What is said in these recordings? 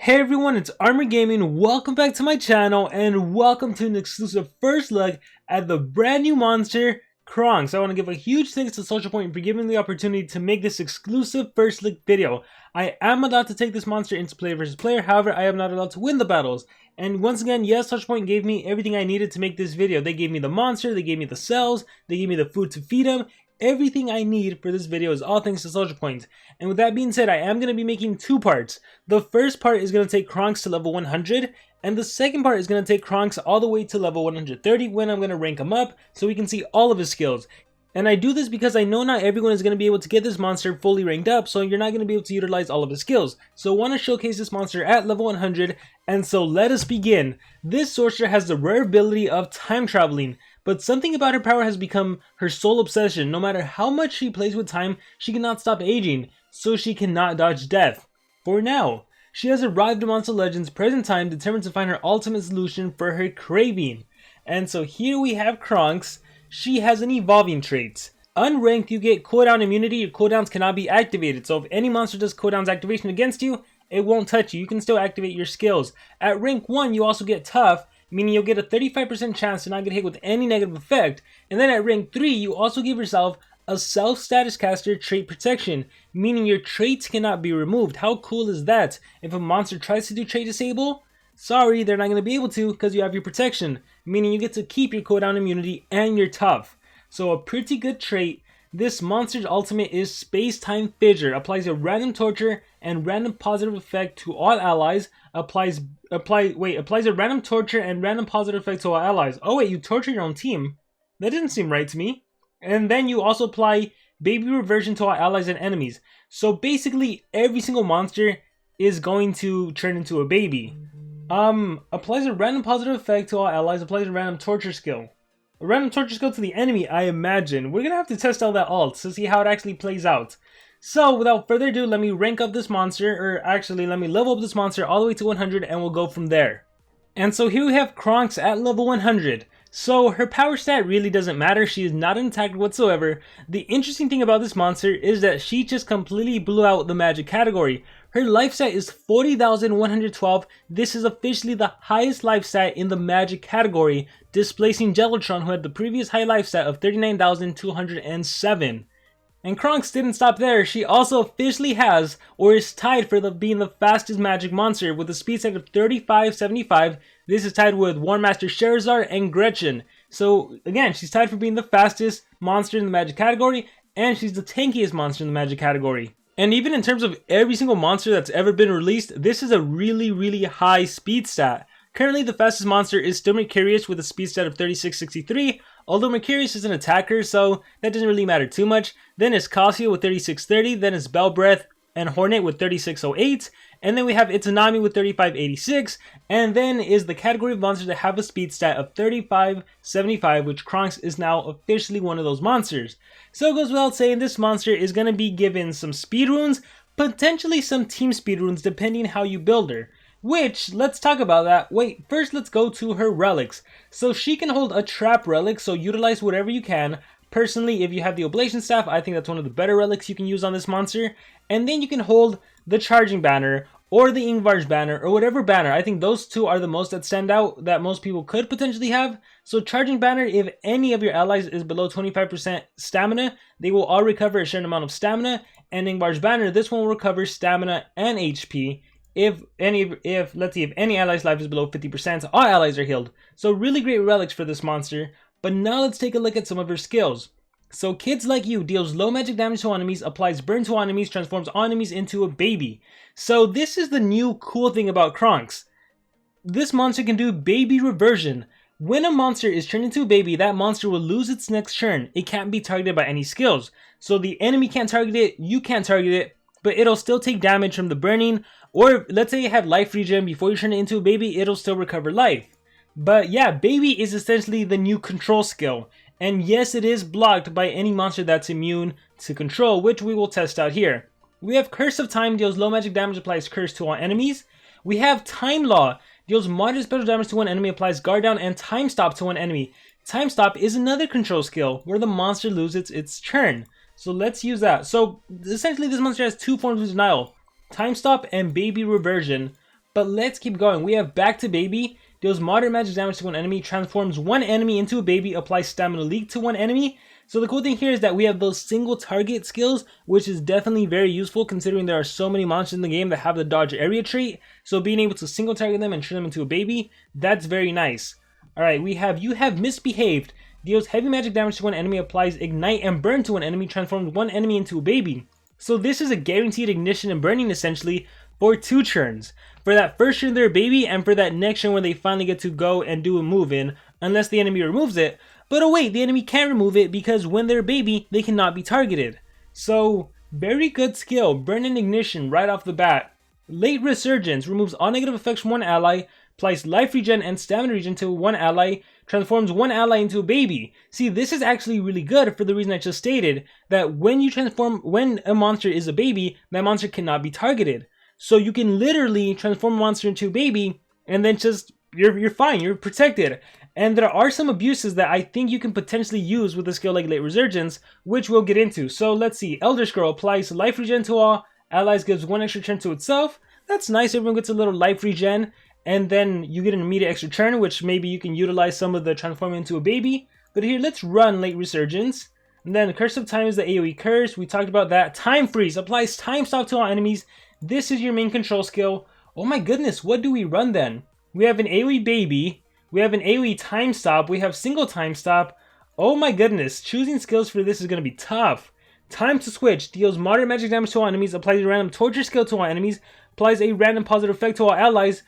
Hey everyone, it's Armor Gaming. Welcome back to my channel and welcome to an exclusive first look at the brand new monster, Kronx. I want to give a huge thanks to SocialPoint for giving me the opportunity to make this exclusive first look video. I am allowed to take this monster into player versus player, however I am not allowed to win the battles. And once again, yes, SocialPoint gave me everything I needed to make this video. They gave me the monster, they gave me the cells, they gave me the food to feed him. Everything I need for this video is all thanks to SocialPoint. And with that being said, I am going to be making two parts. The first part is going to take Kronx to level 100, and the second part is going to take Kronx all the way to level 130 when I'm going to rank him up so we can see all of his skills. And I do this because I know not everyone is going to be able to get this monster fully ranked up, so you're not going to be able to utilize all of his skills. So I want to showcase this monster at level 100, and so let us begin. This sorcerer has the rare ability of time traveling, but something about her power has become her sole obsession. No matter how much she plays with time, she cannot stop aging, so she cannot dodge death. For now, she has arrived in Monster Legends present time, determined to find her ultimate solution for her craving. And so here we have Kronx. She has an evolving trait. Unranked, you get cooldown immunity. Your cooldowns cannot be activated, so if any monster does cooldowns activation against you, it won't touch you. You can still activate your skills. At rank 1, you also get tough, meaning you'll get a 35% chance to not get hit with any negative effect. And then at rank 3, you also give yourself a self-status caster trait protection, meaning your traits cannot be removed. How cool is that? If a monster tries to do trait disable, sorry, they're not going to be able to because you have your protection, meaning you get to keep your cooldown immunity and your tough. So a pretty good trait. This monster's ultimate is Space-Time Fissure. Applies a random torture and random positive effect to all allies. Applies a random torture and random positive effect to all allies. Oh wait, you torture your own team? That didn't seem right to me. And then you also apply baby reversion to all allies and enemies. So basically every single monster is going to turn into a baby. Applies a random positive effect to all allies. Applies a random torture skill. A random torture skill to the enemy, I imagine. We're going to have to test all that alt to see how it actually plays out. So, without further ado, let me rank up this monster, or actually, let me level up this monster all the way to 100, and we'll go from there. And so here we have Kronx at level 100. So, her power stat really doesn't matter. She is not an attacker whatsoever. The interesting thing about this monster is that she just completely blew out the magic category. Her life stat is 40,112. This is officially the highest life stat in the magic category, displacing Jelotron, who had the previous high life stat of 39,207. And Kronx didn't stop there. She also officially has, or is tied for being the fastest magic monster with a speed stat of 3575. This is tied with Warmaster Charizard and Gretchen. So again, she's tied for being the fastest monster in the magic category, and she's the tankiest monster in the magic category. And even in terms of every single monster that's ever been released, this is a really high speed stat. Currently, the fastest monster is still Mercurius with a speed stat of 3663, although Mercurius is an attacker, so that doesn't really matter too much. Then it's Cassia with 3630, then it's Bell Breath and Hornet with 3608, and then we have Itsunami with 3586, and then is the category of monsters that have a speed stat of 3575, which Kronx is now officially one of those monsters. So it goes without saying this monster is going to be given some speed runes, potentially some team speed runes depending how you build her. Which, let's talk about that. Wait, first let's go to her relics. So she can hold a trap relic, so utilize whatever you can. Personally, if you have the Oblation Staff, I think that's one of the better relics you can use on this monster. And then you can hold the Charging Banner, or the Ingvar's Banner, or whatever banner. I think those two are the most that stand out that most people could potentially have. So Charging Banner, if any of your allies is below 25% stamina, they will all recover a certain amount of stamina. And Ingvar's Banner, this one will recover stamina and HP. If any ally's life is below 50%, all allies are healed. So really great relics for this monster. But now let's take a look at some of her skills. So Kids Like You deals low magic damage to enemies, applies burn to enemies, transforms all enemies into a baby. So this is the new cool thing about Kronx. This monster can do baby reversion. When a monster is turned into a baby, that monster will lose its next turn. It can't be targeted by any skills. So the enemy can't target it, you can't target it, but it'll still take damage from the burning. Or let's say you had life regen before you turn it into a baby, it'll still recover life. But yeah, baby is essentially the new control skill. And yes, it is blocked by any monster that's immune to control, which we will test out here. We have Curse of Time, deals low magic damage, applies curse to all enemies. We have Time Law, deals moderate special damage to one enemy, applies guard down and time stop to one enemy. Time stop is another control skill where the monster loses its turn. So let's use that. So essentially this monster has two forms of denial, time stop and baby reversion. But let's keep going. We have Back to Baby. Deals moderate magic damage to one enemy, transforms one enemy into a baby, applies stamina leak to one enemy. So the cool thing here is that we have those single target skills, which is definitely very useful considering there are so many monsters in the game that have the dodge area trait. So being able to single target them and turn them into a baby, that's very nice. Alright, we have You Have Misbehaved. Deals heavy magic damage to one enemy, applies ignite and burn to one enemy, transforms one enemy into a baby. So this is a guaranteed ignition and burning essentially for 2 turns. For that first turn they're a baby, and for that next turn when they finally get to go and do a move in, unless the enemy removes it. But oh wait, the enemy can't remove it because when they're a baby, they cannot be targeted. So, very good skill, burn and ignition right off the bat. Late Resurgence removes all negative effects from one ally, applies life regen and stamina regen to one ally, transforms one ally into a baby. See, this is actually really good for the reason I just stated, that when a monster is a baby, that monster cannot be targeted. So you can literally transform a monster into a baby, and then just, you're fine, you're protected. And there are some abuses that I think you can potentially use with a skill like Late Resurgence, which we'll get into. So let's see, Elder Scroll applies life regen to all allies, gives 1 extra turn to itself. That's nice, everyone gets a little life regen, and then you get an immediate extra turn, which maybe you can utilize some of the transforming into a baby. But here, let's run Late Resurgence. And then Curse of Time is the AoE curse, we talked about that. Time Freeze applies time stop to all enemies. This is your main control skill. Oh my goodness, what do we run then? We have an AoE baby, we have an AoE time stop, we have single time stop. Oh my goodness, choosing skills for this is going to be tough. Time to Switch deals moderate magic damage to all enemies, applies a random torture skill to all enemies, applies a random positive effect to all allies.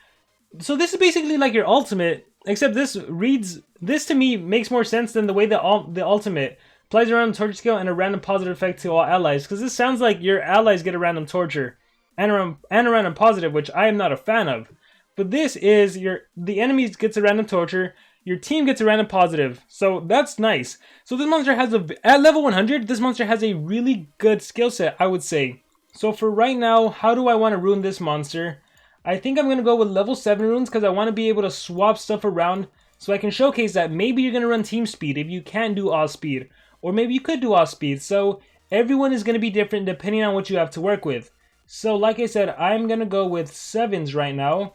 So this is basically like your ultimate, except this to me makes more sense than the way the ultimate applies a random torture skill and a random positive effect to all allies, because this sounds like your allies get a random torture and a random positive, which I am not a fan of. But this is the enemies gets a random torture, your team gets a random positive, so that's nice. So this monster has at level 100, this monster has a really good skill set, I would say. So for right now, how do I want to rune this monster? I think I'm going to go with level 7 runes because I want to be able to swap stuff around so I can showcase that maybe you're going to run team speed if you can't do all speed, or maybe you could do all speed. So everyone is going to be different depending on what you have to work with. So like I said, I'm going to go with 7s right now.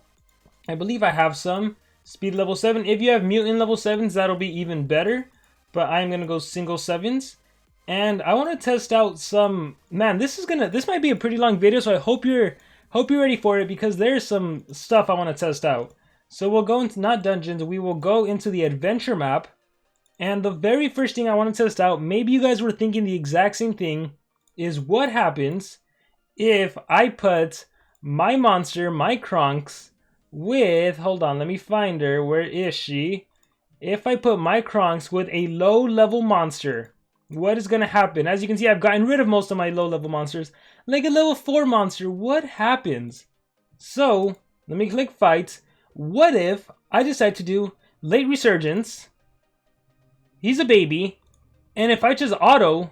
I believe I have some. Speed level 7. If you have mutant level 7s, that'll be even better. But I'm going to go single 7s. And I want to test out some... Man, this might be a pretty long video, so I hope you're ready for it because there's some stuff I want to test out. So we'll go into, not dungeons, we will go into the adventure map. And the very first thing I want to test out, maybe you guys were thinking the exact same thing, is what happens if I put my monster, my Kronx, with, hold on, let me find her, where is she? If I put my Kronx with a low level monster, what is going to happen? As you can see, I've gotten rid of most of my low level monsters. Like a level 4 monster, what happens? So, let me click fight. What if I decide to do Late Resurgence? He's a baby. And if I just auto,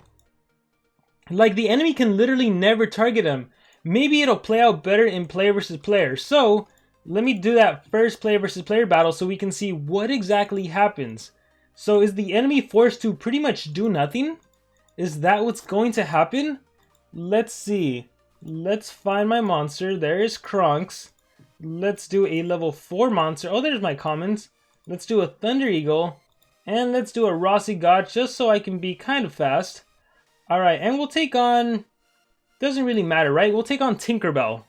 like the enemy can literally never target him. Maybe it'll play out better in player versus player. So, let me do that first player versus player battle so we can see what exactly happens. So is the enemy forced to pretty much do nothing? Is that what's going to happen? Let's see. Let's find my monster. There is Kronx. Let's do a level 4 monster. Oh, there's my commons. Let's do a Thunder Eagle. And let's do a Rossi God just so I can be kind of fast. Alright, and we'll take on... Doesn't really matter, right? We'll take on Tinkerbell.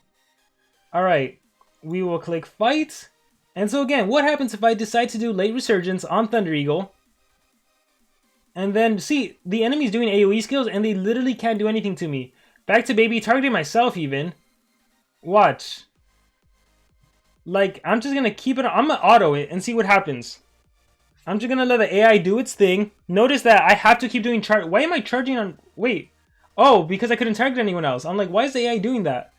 Alright. We will click fight. And so again, what happens if I decide to do Late Resurgence on Thunder Eagle? And then, see, the enemy's doing AoE skills and they literally can't do anything to me. Back to baby, targeting myself even. Watch. Like, I'm just gonna keep it, I'm gonna auto it and see what happens. I'm just gonna let the AI do its thing. Notice that I have to keep doing charge. Why am I charging on, wait. Oh, because I couldn't target anyone else. I'm like, why is the AI doing that?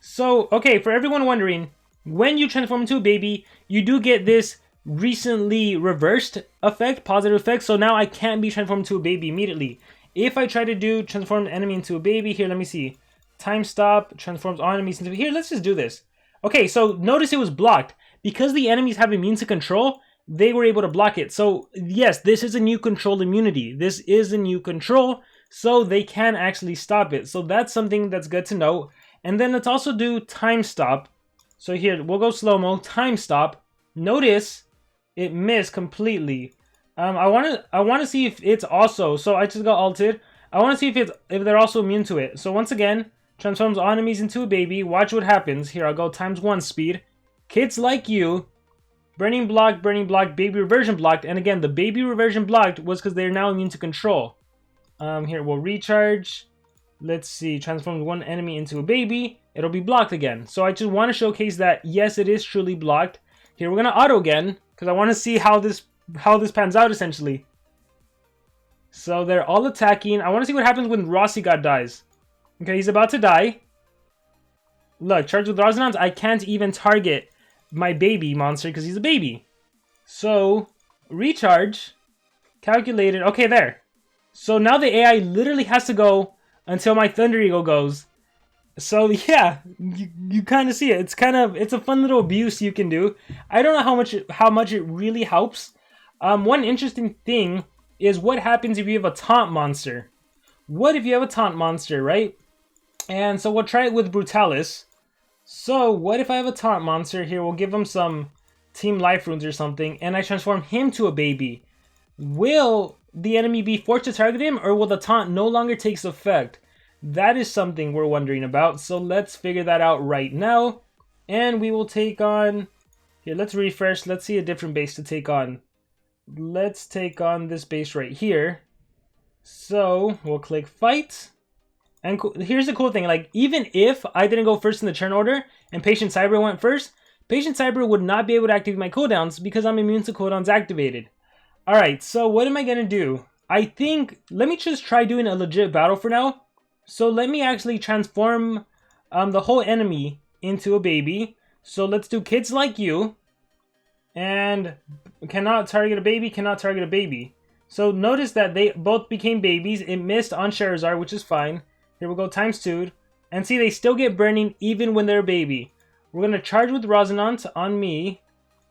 So, okay, for everyone wondering, when you transform into a baby, you do get this recently reversed effect, positive effect. So now I can't be transformed into a baby immediately. If I try to transform the enemy into a baby, here, let me see. Time stop, transforms all enemies into, here, let's just do this. Okay, so notice it was blocked. Because the enemies have immune to control, they were able to block it. So yes, this is a new control immunity. This is a new control, so they can actually stop it. So that's something that's good to know. And then let's also do time stop. So here, we'll go slow-mo, time stop. Notice it missed completely. I wanna see if it's also, so I just got ulted. I wanna see if they're also immune to it. So once again, transforms all enemies into a baby. Watch what happens. Here, I'll go ×1 speed. Kids like you. Burning blocked, baby reversion blocked. And again, the baby reversion blocked was because they're now immune to control. Here, we'll recharge. Let's see, transforms one enemy into a baby. It'll be blocked again. So I just want to showcase that, yes, it is truly blocked. Here, we're going to auto again, because I want to see how this pans out, essentially. So they're all attacking. I want to see what happens when Rossi God dies. Okay, he's about to die. Look, charged with resonance, I can't even target my baby monster because he's a baby. So, recharge. Calculated. Okay, there. So now the AI literally has to go until my Thunder Eagle goes. So yeah, you kind of see it. It's a fun little abuse you can do. I don't know how much it really helps. One interesting thing is what happens if you have a taunt monster. What if you have a taunt monster, right? And so we'll try it with Brutalis. So what if I have a taunt monster here? We'll give him some team life runes or something, and I transform him to a baby. Will the enemy be forced to target him, or will the taunt no longer take effect? That is something we're wondering about. So let's figure that out right now. And we will take on... Here, let's refresh. Let's see a different base to take on. Let's take on this base right here. So we'll click fight. And here's the cool thing, like, even if I didn't go first in the turn order and Patient Cyber went first, Patient Cyber would not be able to activate my cooldowns because I'm immune to cooldowns activated. Alright, so what am I going to do? I think, let me just try doing a legit battle for now. So let me actually transform the whole enemy into a baby. So let's do Kids Like You. And cannot target a baby, cannot target a baby. So notice that they both became babies. It missed on Charizard, which is fine. Here we go, ×2. And see, they still get burning even when they're a baby. We're going to charge with Resonance on me.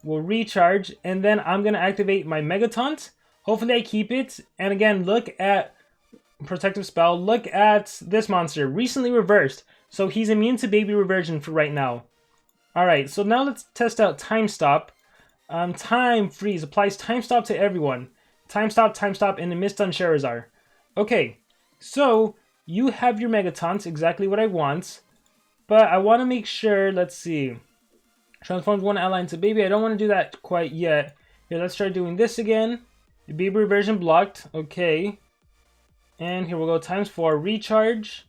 We'll recharge. And then I'm going to activate my Mega Taunt. Hopefully I keep it. And again, look at Protective Spell. Look at this monster. Recently reversed. So he's immune to baby reversion for right now. Alright, so now let's test out Time Stop. Time Freeze applies Time Stop to everyone. Time Stop, and it missed on Charizard. Okay, so you have your Mega Taunt, exactly what I want. But I want to make sure, let's see. Transforms one ally into baby. I don't want to do that quite yet. Here, let's try doing this again. The baby reversion blocked. Okay. And here we'll go ×4, recharge.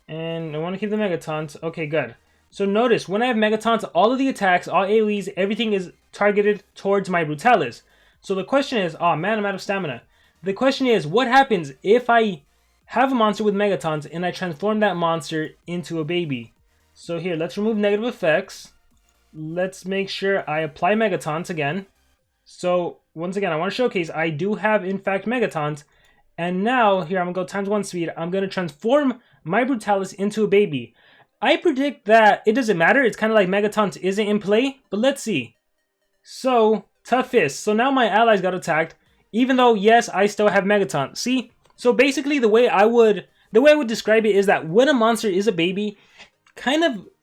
And I want to keep the Mega Taunt. Okay, good. So notice, when I have Mega Taunt, all of the attacks, all AoEs, everything is targeted towards my Brutalis. So the question is, oh man, I'm out of stamina. The question is, what happens if I have a monster with Mega Taunt and I transform that monster into a baby? So here, let's remove negative effects. Let's make sure I apply Mega Taunt again. So once again, I want to showcase I do have, in fact, Mega Taunt. And now, here, I'm going to go ×1 speed. I'm going to transform my Brutalis into a baby. I predict that it doesn't matter. It's kind of like Mega Taunt isn't in play. But let's see. So, Tough Fist. So now my allies got attacked. Even though, yes, I still have Mega Taunt. See? So basically, the way I would describe it is that when a monster is a baby,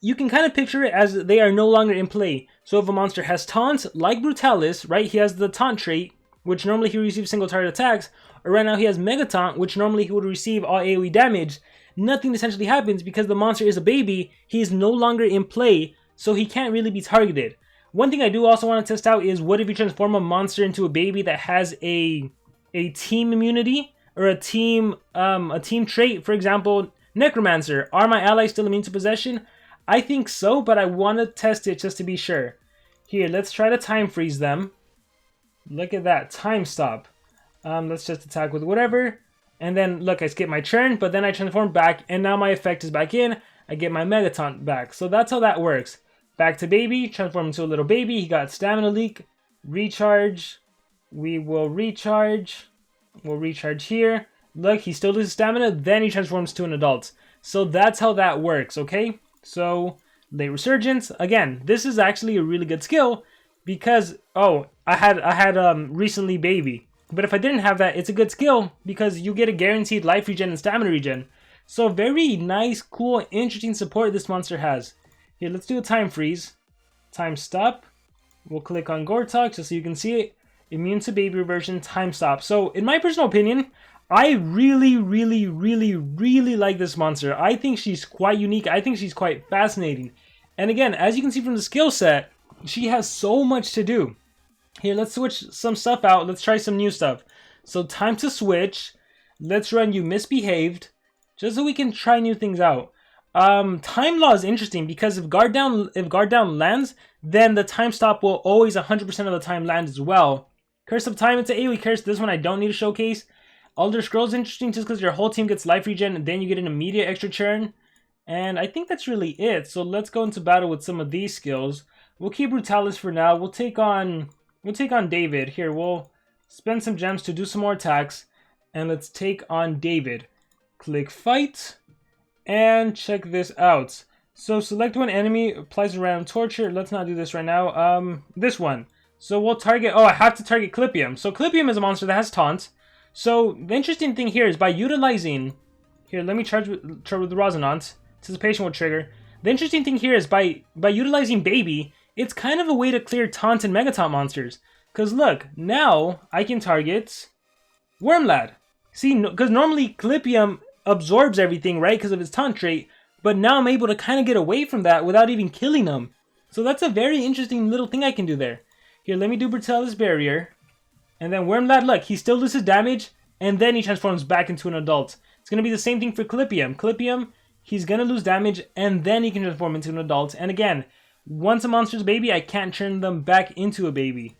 you can kind of picture it as they are no longer in play. So if a monster has Taunt, like Brutalis, right? He has the Taunt trait, which normally he receives single target attacks. Or right now he has Mega Taunt, which normally he would receive all AoE damage. Nothing essentially happens because the monster is a baby. He is no longer in play, so he can't really be targeted. One thing I do also want to test out is what if you transform a monster into a baby that has a team immunity or a team trait, for example, Necromancer. Are my allies still immune to possession? I think so, but I want to test it just to be sure. Here, let's try to time freeze them. Look at that, Time Stop. Let's just attack with whatever. And then, look, I skip my turn, but then I transform back, and now my effect is back in. I get my Mega Taunt back. So that's how that works. Back to baby, transform into a little baby. He got stamina leak. Recharge. We will recharge. We'll recharge here. Look, he still loses stamina, then he transforms to an adult. So that's how that works, okay? So, late resurgence. Again, this is actually a really good skill because, oh, I had recently baby. But if I didn't have that, it's a good skill because you get a guaranteed life regen and stamina regen. So very nice, cool, interesting support this monster has. Here, let's do a time freeze. Time stop. We'll click on Gortok just so you can see it. Immune to baby reversion, time stop. So, in my personal opinion, I really like this monster. I think she's quite unique. I think she's quite fascinating. And again, as you can see from the skill set, she has so much to do. Here, let's switch some stuff out. Let's try some new stuff. So, time to switch. Let's run You Misbehaved, just so we can try new things out. Time law is interesting because if guard down lands, then the time stop will always 100% of the time land as well. Curse of Time, it's an AoE curse. This one I don't need to showcase. Elder Scrolls interesting just because your whole team gets life regen and then you get an immediate extra churn. And I think that's really it. So let's go into battle with some of these skills. We'll keep Brutalis for now. We'll take on David. Here, we'll spend some gems to do some more attacks. And let's take on David. Click fight. And check this out. So select one enemy, applies a random torture. Let's not do this right now. This one. So we'll target, I have to target Clipium. So Clipium is a monster that has taunt. So the interesting thing here is by utilizing, here, let me charge with the Resonance. Anticipation will trigger. The interesting thing here is by utilizing Baby, it's kind of a way to clear taunt and Megataunt monsters. Because look, now I can target Wormlad. See, because normally Clipium absorbs everything, right, because of his taunt trait. But now I'm able to kind of get away from that without even killing him. So that's a very interesting little thing I can do there. Here, let me do Brutalis Barrier. And then Wormlad, look, he still loses damage, and then he transforms back into an adult. It's going to be the same thing for Clipium. Clipium, he's going to lose damage, and then he can transform into an adult. And again, once a monster's a baby, I can't turn them back into a baby.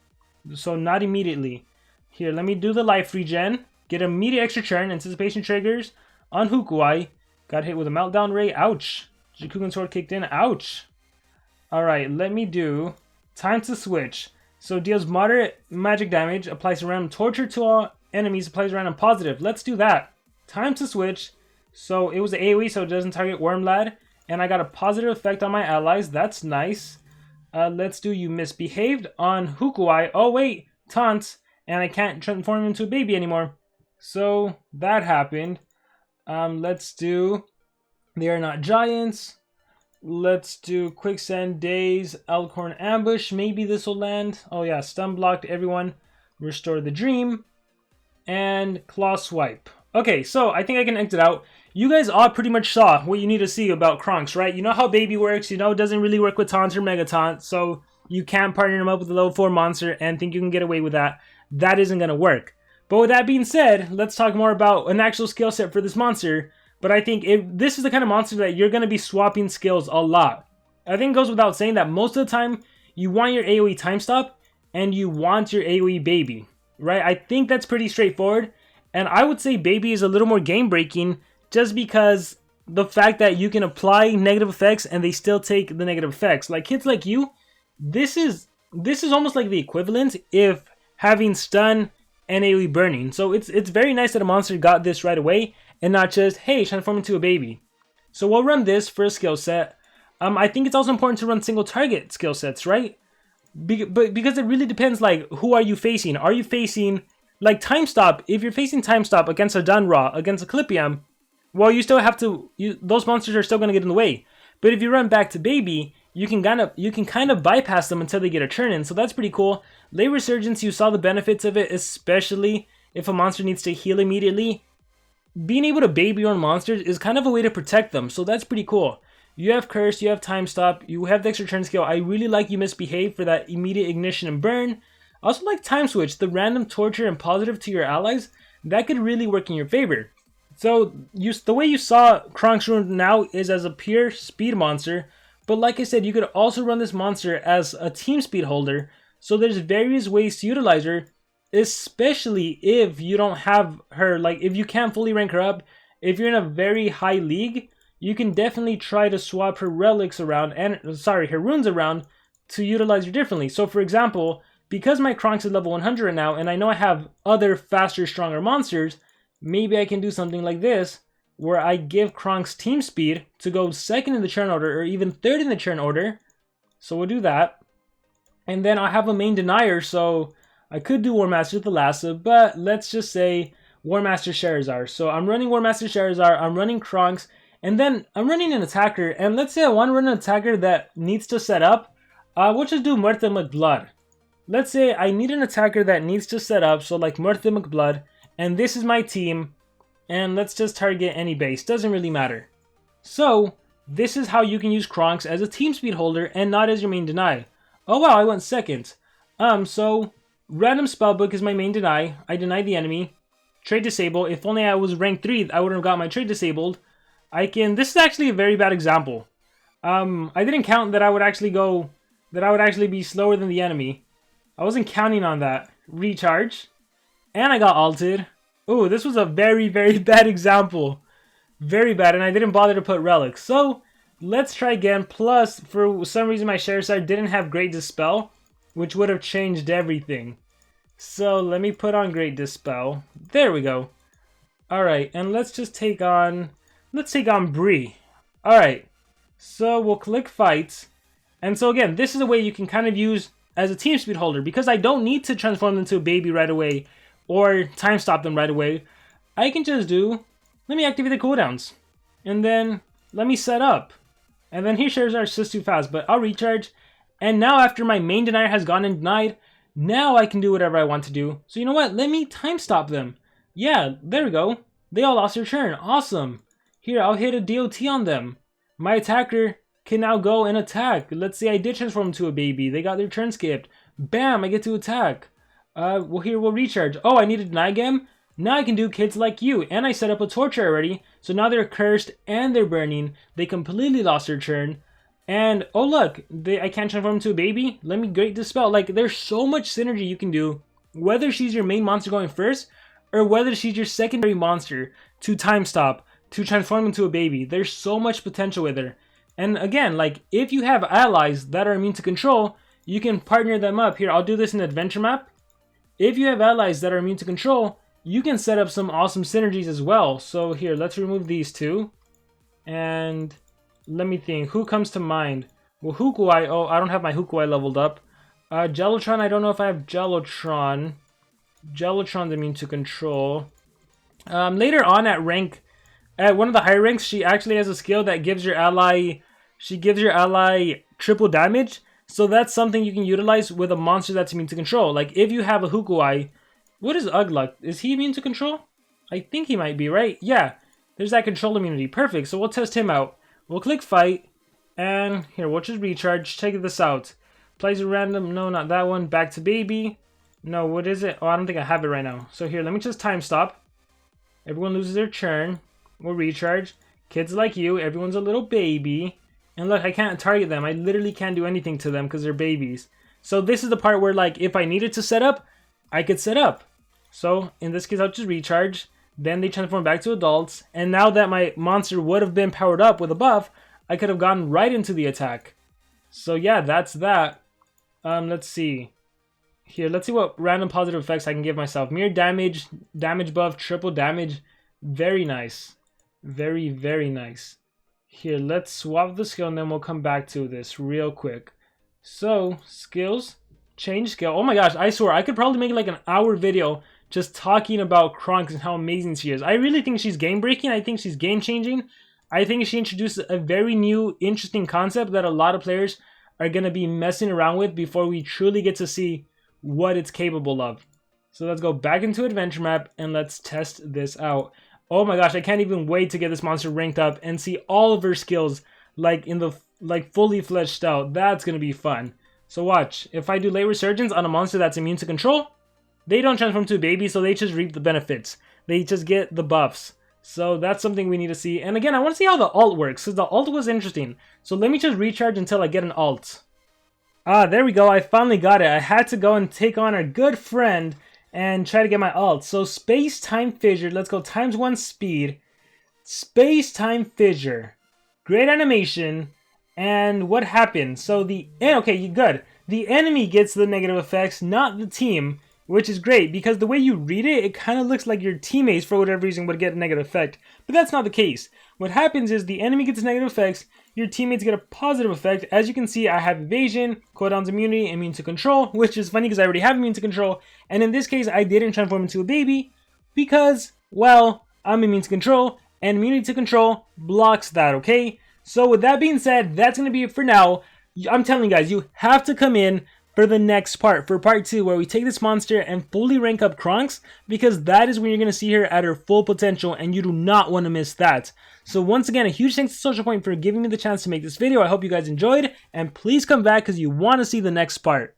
So not immediately. Here, let me do the life regen. Get immediate extra churn, anticipation triggers on Hukuai. Got hit with a Meltdown Ray, ouch. Jikugan Sword kicked in, ouch. Alright, let me do time to switch. So deals moderate magic damage, applies a random torture to all enemies, applies a random positive. Let's do that. Time to switch. So it was AoE, so it doesn't target Wormlad. And I got a positive effect on my allies. That's nice. Let's do You Misbehaved on Hukuai. Oh wait, taunts. And I can't transform into a baby anymore. So that happened. Let's do They Are Not Giants. Let's do Quicksand Days, Elkhorn Ambush. Maybe this will land. Oh yeah, Stun Blocked everyone. Restore the Dream. And Claw Swipe. Okay, so I think I can exit out. You guys all pretty much saw what you need to see about Kronx, right? You know how Baby works. You know it doesn't really work with Taunt or Mega Taunt. So you can't partner him up with a level 4 monster and think you can get away with that. That isn't going to work. But with that being said, let's talk more about an actual skill set for this monster. But I think this is the kind of monster that you're going to be swapping skills a lot. I think it goes without saying that most of the time, you want your AoE time stop, and you want your AoE baby, right? I think that's pretty straightforward. And I would say baby is a little more game breaking, just because the fact that you can apply negative effects and they still take the negative effects. Like kids like you, this is almost like the equivalent if having stun and AoE burning. So it's very nice that a monster got this right away. And not just, hey, transform into a baby. So we'll run this for a skill set. I think it's also important to run single target skill sets, right? Because it really depends, like, who are you facing? Are you facing, like, Time Stop? If you're facing Time Stop against a Dunraw, against a Clipium, well, you still have to, those monsters are still going to get in the way. But if you run back to Baby, you can kind of bypass them until they get a turn in. So that's pretty cool. Late Resurgence, you saw the benefits of it, especially if a monster needs to heal immediately. Being able to baby your own monsters is kind of a way to protect them, so that's pretty cool. You have Curse, you have Time Stop, you have the extra turn skill. I really like You Misbehave for that immediate ignition and burn. I also like Time Switch, the random torture and positive to your allies. That could really work in your favor. So the way you saw Kronx now is as a pure speed monster, but like I said, you could also run this monster as a team speed holder. So there's various ways to utilize her. Especially if you don't have her, like if you can't fully rank her up, if you're in a very high league, you can definitely try to swap her relics around, her runes around to utilize her differently. So for example, because my Kronx is level 100 right now, and I know I have other faster, stronger monsters, maybe I can do something like this, where I give Kronx team speed to go second in the churn order, or even third in the churn order. So we'll do that. And then I have a main denier, so I could do Warmaster Thalassa, but let's just say Warmaster Charizard. So I'm running Warmaster Charizard, I'm running Kronx, And then I'm running an attacker, and let's say I want to run an attacker that needs to set up. We'll just do Muerte McBlood. Let's say I need an attacker that needs to set up, so like Muerte McBlood, and this is my team, and let's just target any base, doesn't really matter. So, this is how you can use Kronx as a team speed holder and not as your main deny. Oh wow, I went second. So, random spellbook is my main deny. I deny the enemy. Trade disable. If only I was rank 3, I wouldn't have got my trade disabled. This is actually a very bad example. I didn't count that I would actually be slower than the enemy. I wasn't counting on that. Recharge. And I got ulted. Ooh, this was a very, very bad example. Very bad, and I didn't bother to put Relics. So, let's try again. Plus, for some reason my Charizard didn't have Great Dispel, which would have changed everything. So, let me put on Great Dispel. There we go. Alright, and let's just take on... Let's take on Bree. Alright, so we'll click Fight. And so again, this is a way you can kind of use as a team speed holder, because I don't need to transform them into a baby right away, or time stop them right away. I can just do... Let me activate the cooldowns. And then, let me set up. And then here Charizard's just too fast, but I'll recharge. And now after my main denier has gone and denied, now I can do whatever I want to do. So you know what? Let me time stop them. Yeah, there we go. They all lost their turn. Awesome. Here, I'll hit a DOT on them. My attacker can now go and attack. Let's say I did transform into a baby. They got their turn skipped. Bam, I get to attack. Well, here we'll recharge. Oh, I need to deny again? Now I can do Kids Like You, and I set up a torture already, so now they're cursed and they're burning. They completely lost their turn. And, oh look, I can't transform into a baby? Let me Great Dispel. Like, there's so much synergy you can do, whether she's your main monster going first, or whether she's your secondary monster to time stop, to transform into a baby. There's so much potential with her. And again, like, if you have allies that are immune to control, you can partner them up. Here, I'll do this in Adventure Map. If you have allies that are immune to control, you can set up some awesome synergies as well. So here, let's remove these two. And let me think, who comes to mind? Well, Hukuai, oh, I don't have my Hukuai leveled up. Gelotron, I don't know if I have Gelotron. Gelotron's immune to control. Later on at one of the higher ranks, she actually has a skill that gives your ally, triple damage. So that's something you can utilize with a monster that's immune to control. Like if you have a Hukuai, what is Ugluk? Is he immune to control? I think he might be, right? Yeah, there's that control immunity. Perfect, so we'll test him out. We'll click Fight, and here, we'll just recharge. Check this out. Plays a random, no, not that one. Back to baby. No, what is it? Oh, I don't think I have it right now. So here, let me just time stop. Everyone loses their turn. We'll recharge. Kids Like You, everyone's a little baby. And look, I can't target them. I literally can't do anything to them because they're babies. So this is the part where, like, if I needed to set up, I could set up. So, in this case, I'll just recharge. Then they transform back to adults. And now that my monster would have been powered up with a buff, I could have gone right into the attack. So yeah, that's that. Let's see. Here, let's see what random positive effects I can give myself. Mere damage, damage buff, triple damage. Very nice. Very, very nice. Here, let's swap the skill and then we'll come back to this real quick. So, skills, change skill. Oh my gosh, I swear, I could probably make like an hour video just talking about Kronx and how amazing she is. I really think she's game-breaking. I think she's game-changing. I think she introduced a very new, interesting concept that a lot of players are going to be messing around with before we truly get to see what it's capable of. So let's go back into Adventure Map and let's test this out. Oh my gosh, I can't even wait to get this monster ranked up and see all of her skills like fully fleshed out. That's going to be fun. So watch, if I do late resurgence on a monster that's immune to control, they don't transform to a baby, so they just reap the benefits. They just get the buffs. So that's something we need to see. And again, I want to see how the ult works, because the ult was interesting. So let me just recharge until I get an ult. Ah, there we go. I finally got it. I had to go and take on our good friend and try to get my ult. So Space-Time Fissure. Let's go ×1 speed. Space-Time Fissure. Great animation. And what happened? So okay, good. The enemy gets the negative effects, not the team. Which is great, because the way you read it, it kind of looks like your teammates, for whatever reason, would get a negative effect. But that's not the case. What happens is the enemy gets negative effects, your teammates get a positive effect. As you can see, I have evasion, cooldowns immunity, immune to control, which is funny because I already have immune to control. And in this case, I didn't transform into a baby because, well, I'm immune to control, and immunity to control blocks that, okay? So with that being said, that's going to be it for now. I'm telling you guys, you have to come in for the next part, for part 2, where we take this monster and fully rank up Kronx, because that is when you're going to see her at her full potential, and you do not want to miss that. So once again, a huge thanks to SocialPoint for giving me the chance to make this video. I hope you guys enjoyed, and please come back because you want to see the next part.